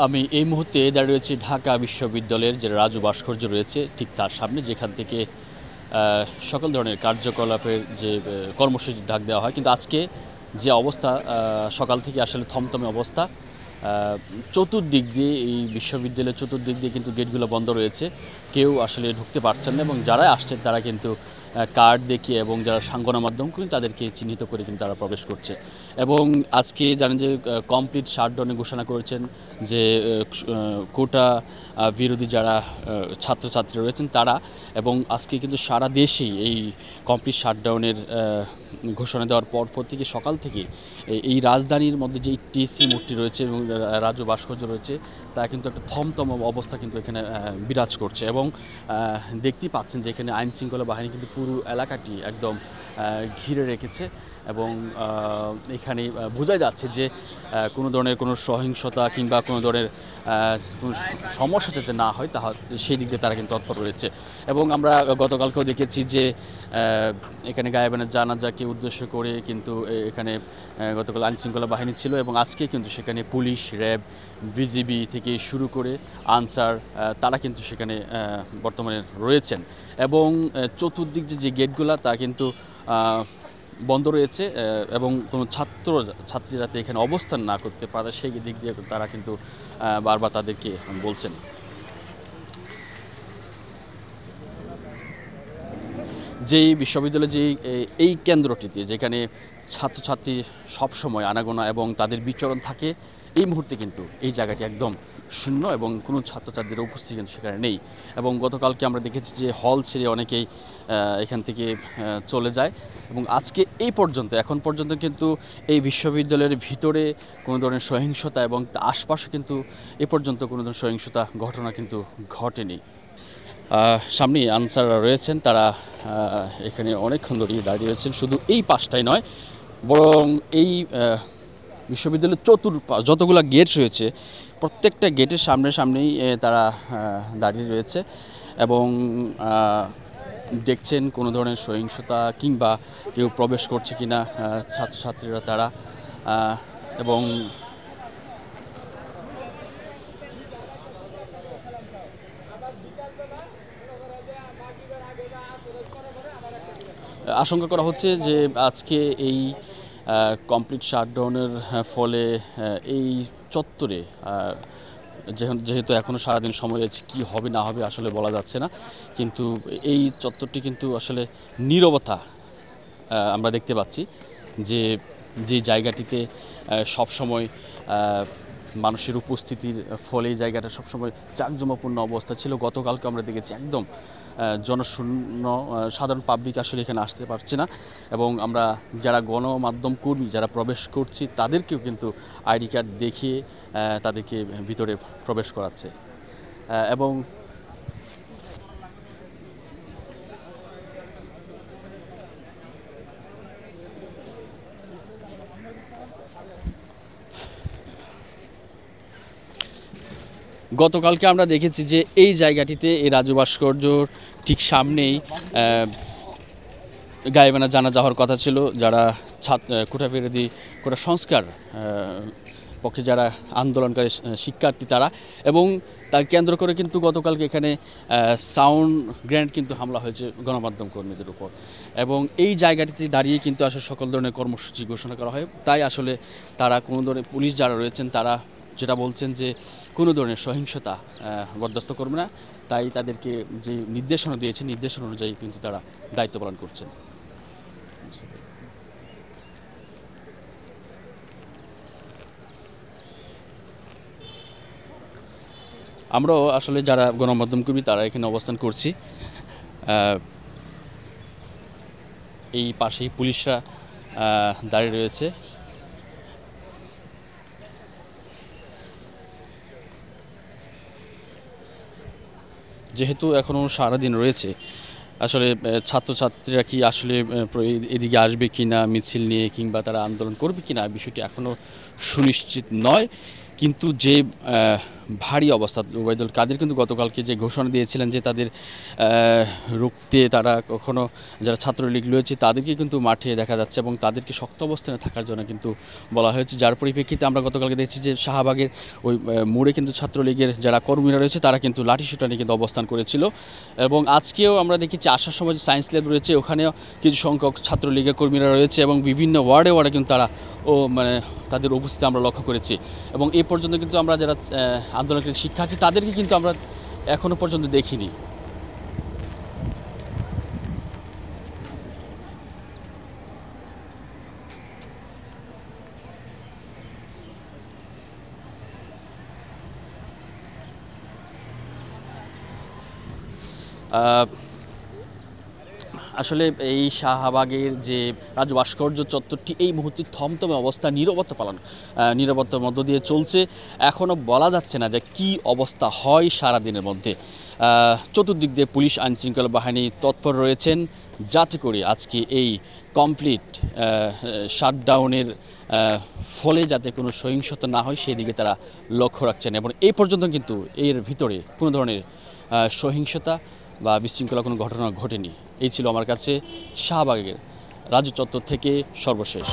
আমি এই মুহূর্তে দাঁড়িয়ে রয়েছি ঢাকা বিশ্ববিদ্যালয়ের যে রাজু ভাস্কর্য রয়েছে ঠিক তার সামনে, যেখান থেকে সকল ধরনের কার্যকলাপের যে কর্মসূচি ডাক দেওয়া হয়। কিন্তু আজকে যে অবস্থা, সকাল থেকে আসলে থমথমে অবস্থা। চতুর্দিক দিয়ে এই বিশ্ববিদ্যালয়ের চতুর্দিক দিয়ে কিন্তু গেটগুলো বন্ধ রয়েছে, কেউ আসলে ঢুকতে পারছেন না, এবং যারা আসছেন তারা কিন্তু কার্ড দেখিয়ে এবং যারা সাংগঠনিক করে তাদেরকে চিহ্নিত করে কিন্তু তারা প্রবেশ করছে। এবং আজকে জানেন যে কমপ্লিট শাটডাউনের ঘোষণা করেছেন যে কোটা বিরোধী যারা ছাত্রছাত্রী রয়েছেন তারা, এবং আজকে কিন্তু সারা দেশেই এই কমপ্লিট শাটডাউনের ঘোষণা দেওয়ার পর থেকে সকাল থেকে এই রাজধানীর মধ্যে যে টিএসসি মূর্তি রয়েছে এবং রাজু ভাস্কর্য রয়েছে তা কিন্তু একটা থমথম অবস্থা কিন্তু এখানে বিরাজ করছে। এবং দেখতেই পাচ্ছেন যে এখানে আইন শৃঙ্খলা বাহিনী কিন্তু পুরো এলাকাটি একদম ঘিরে রেখেছে, এবং এখানে বোঝা যাচ্ছে যে কোনো ধরনের কোনো সহিংসতা কিংবা কোনো ধরনের কোনো সমস্যা যাতে না হয় তা সেই দিক দিয়ে তারা কিন্তু তৎপর রয়েছে। এবং আমরা গতকালকেও দেখেছি যে এখানে গায়েবানের জানাজাকে উদ্দেশ্য করে কিন্তু এখানে গতকাল আইনশৃঙ্খলা বাহিনী ছিল, এবং আজকে কিন্তু সেখানে পুলিশ, র্যাব, বিজিবি থেকে শুরু করে আনসার তারা কিন্তু সেখানে বর্তমানে রয়েছেন। এবং চতুর্দিক যে গেটগুলা তা কিন্তু বন্ধ রয়েছে, এবং কোনো ছাত্রী যাতে এখানে অবস্থান না করতে পারে সেই দিক দিয়ে তারা কিন্তু বারবার তাদেরকে বলছেন। যেই বিশ্ববিদ্যালয়ের যেই এই কেন্দ্রটিতে যেখানে ছাত্রছাত্রী সবসময় আনাগোনা এবং তাদের বিচরণ থাকে, এই মুহূর্তে কিন্তু এই জায়গাটি একদম শূন্য এবং কোনো ছাত্রছাত্রীদের উপস্থিতি কিন্তু সেখানে নেই। এবং গতকালকে আমরা দেখেছি যে হল ছেড়ে অনেকেই এখান থেকে চলে যায়, এবং আজকে এই পর্যন্ত এখন পর্যন্ত কিন্তু এই বিশ্ববিদ্যালয়ের ভিতরে কোনো ধরনের সহিংসতা এবং আশপাশে কিন্তু এ পর্যন্ত কোনো ধরনের সহিংসতা ঘটনা কিন্তু ঘটেনি। সামনে আনসাররা রয়েছেন, তারা এখানে অনেকক্ষণ ধরেই দাঁড়িয়ে রয়েছেন। শুধু এই পাশটাই নয়, বরং এই বিশ্ববিদ্যালয়ের যতগুলো গেট রয়েছে প্রত্যেকটা গেটের সামনেই তারা দাঁড়িয়ে রয়েছে, এবং দেখছেন কোনো ধরনের সহিংসতা কিংবা কেউ প্রবেশ করছে কিনা ছাত্রছাত্রীরা তারা। এবং আশঙ্কা করা হচ্ছে যে আজকে এই কমপ্লিট শাটডাউনের ফলে এই চত্বরে যেহেতু এখনও সারাদিন সময় আছে, কী হবে না হবে আসলে বলা যাচ্ছে না, কিন্তু এই চত্বরটি কিন্তু আসলে নীরবতা আমরা দেখতে পাচ্ছি, যে জায়গাটিতে সবসময় মানুষের উপস্থিতির ফলে এই জায়গাটা সবসময় জাঁকজমকপূর্ণ অবস্থা ছিল। গতকালকে আমরা দেখেছি একদম জনশূন্য, সাধারণ পাবলিক আসলে এখানে আসতে পারছে না, এবং আমরা যারা গণমাধ্যম কর্মী যারা প্রবেশ করছি তাদেরকেও কিন্তু আইডি কার্ড দেখিয়ে তাদেরকে ভিতরে প্রবেশ করাচ্ছে। এবং গতকালকে আমরা দেখেছি যে এই জায়গাটিতে এই রাজু ভাস্কর্যর ঠিক সামনেই গায়েবানা জানাজা হওয়ার কথা ছিল, যারা কোটা বিরোধী কোটা সংস্কার পক্ষে যারা আন্দোলনকারী শিক্ষার্থী তারা, এবং তাকে কেন্দ্র করে কিন্তু গতকালকে এখানে সাউন্ড গ্রেনেড কিন্তু হামলা হয়েছে গণমাধ্যম কর্মীদের উপর, এবং এই জায়গাটিতে দাঁড়িয়ে কিন্তু আসলে সকল ধরনের কর্মসূচি ঘোষণা করা হয়। তাই আসলে তারা কোনো ধরনের পুলিশ যারা রয়েছেন তারা যেটা বলছেন যে কোনো ধরনের সহিংসতা বরদাস্ত করবে না, তাই তাদেরকে যে নির্দেশনা দিয়েছে নির্দেশনা অনুযায়ী কিন্তু তারা দায়িত্ব পালন করছেন। আমরাও আসলে যারা গণমাধ্যম কর্মী তারা এখানে অবস্থান করছি। এই পাশেই পুলিশরা দাঁড়িয়ে রয়েছে। যেহেতু এখনও সারাদিন রয়েছে, আসলে ছাত্রছাত্রীরা কি আসলে এদিকে আসবে কি না মিছিল নিয়ে কিংবা তারা আন্দোলন করবে কি না বিষয়টি এখনও সুনিশ্চিত নয়, কিন্তু যে ভারী অবস্থা। ওবায়দুল কাদের কিন্তু গতকালকে যে ঘোষণা দিয়েছিলেন যে তাদের রুখতে তারা কখনো যারা ছাত্রলীগ রয়েছে তাদেরকে কিন্তু মাঠে দেখা যাচ্ছে এবং তাদেরকে শক্ত অবস্থানে থাকার জন্য কিন্তু বলা হয়েছে, যার পরিপ্রেক্ষিতে আমরা গতকালকে দেখছি যে শাহবাগের ওই মোড়ে কিন্তু ছাত্রলীগের যারা কর্মীরা রয়েছে তারা কিন্তু লাঠিসোঁটা নিয়ে কিন্তু অবস্থান করেছিল। এবং আজকেও আমরা দেখেছি আসার সময় যে সায়েন্স ল্যাব রয়েছে ওখানেও কিছু সংখ্যক ছাত্রলীগের কর্মীরা রয়েছে এবং বিভিন্ন ওয়ার্ডে ওয়ার্ডে কিন্তু তারা তাদের উপস্থিতি আমরা লক্ষ্য করেছি। এবং এই পর্যন্ত কিন্তু আমরা যারা আন্দোলনকারী শিক্ষার্থী তাদেরকে কিন্তু আমরা এখনও পর্যন্ত দেখিনি। আসলে এই শাহবাগের যে রাজু ভাস্কর্য চত্বরটি এই মুহূর্তে থমথমে অবস্থা, নীরবতার মধ্য দিয়ে চলছে। এখনও বলা যাচ্ছে না যে কি অবস্থা হয় সারাদিনের মধ্যে। চতুর্দিক দিয়ে পুলিশ আইনশৃঙ্খলা বাহিনী তৎপর রয়েছেন যাতে করে আজকে এই কমপ্লিট শাটডাউনের ফলে যাতে কোনো সহিংসতা না হয় সেদিকে তারা লক্ষ্য রাখছেন। এবং এই পর্যন্ত কিন্তু এর ভিতরে কোনো ধরনের সহিংসতা বা বিশৃঙ্খলা কোনো ঘটনা ঘটেনি। এই ছিল আমার কাছে শাহবাগের রাজু চত্বর থেকে সর্বশেষ।